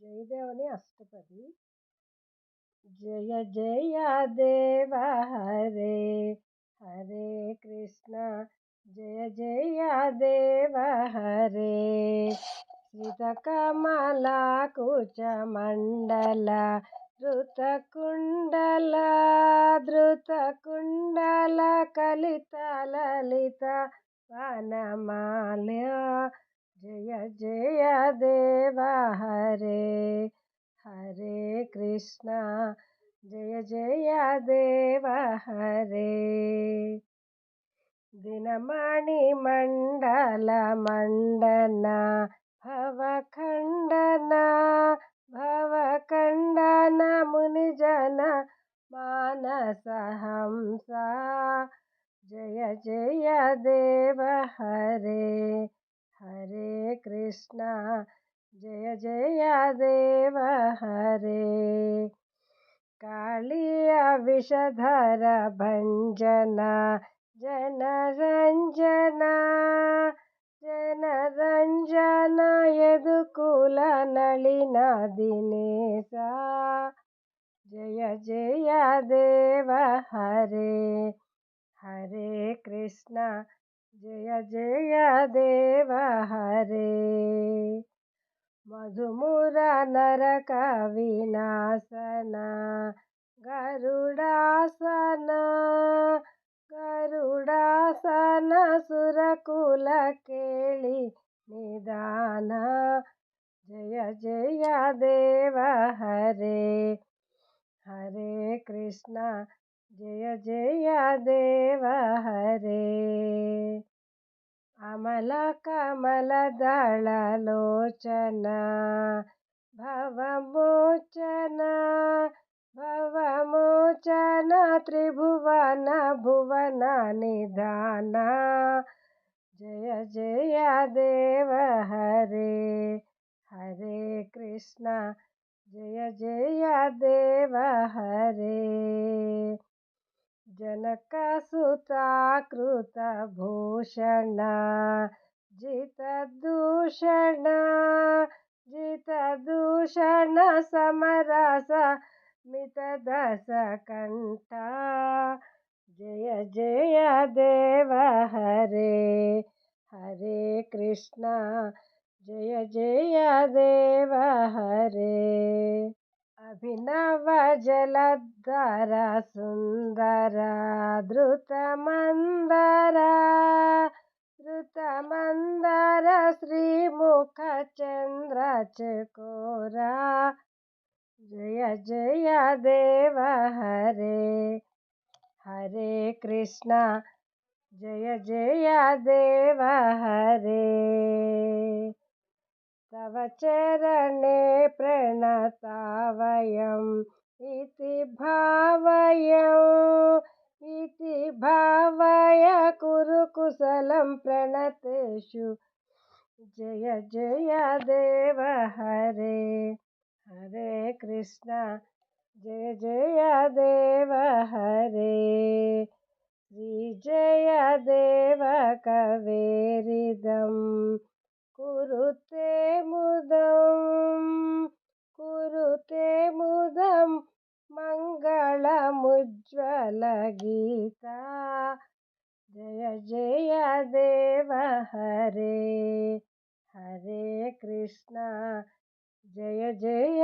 जयदेवनी अष्टपदी। जय जय देव हरे हरे कृष्ण जय जय देव हरे श्रितकमला कुचमण्डल धृतकुण्डल कलितललित वनमाल्या जय जय देव हरे हरे कृष्ण जय जय देव हरे दिनमणि मंडल मंडना भवखंडन मुनिजन मानस हंसा जय जय देव हरे हरे कृष्ण जय जय देव हरे कालिया विषधर भंजना जनरंजना यदुकुल नलिन दिनेशा जय जय देव हरे हरे कृष्ण जय जय देव हरे मधुमुरा नरक विनाशना गरुडासन सुरकुल केळि निदान जय जय देव हरे हरे कृष्ण जय जय देव हरे अमल कमल दल लोचन भवमोचन त्रिभुवन भुवन निधान जय जय देव हरे हरे कृष्ण जय जय देव हरे जनकसुता कृतभूषण जितदूषण समरस मितदस कंठा जय जय देव हरे हरे कृष्ण जय जय देव हरे अभिनव जलधर सुंदर धृतमंदर श्रीमुख चंद्र चकोरा जय जय देव हरे हरे कृष्ण जय जय देव हरे तव चरणे प्रणतावयम् इति भावय कुरु कुशलं प्रणतेषु जय जय देव हरे हरे कृष्ण जय जय देव हरे श्री जय देव कवेरिदम् कुरुते मुदं मंगलमुज्ज्वल गीता जय जय देव हरे हरे कृष्ण जय जय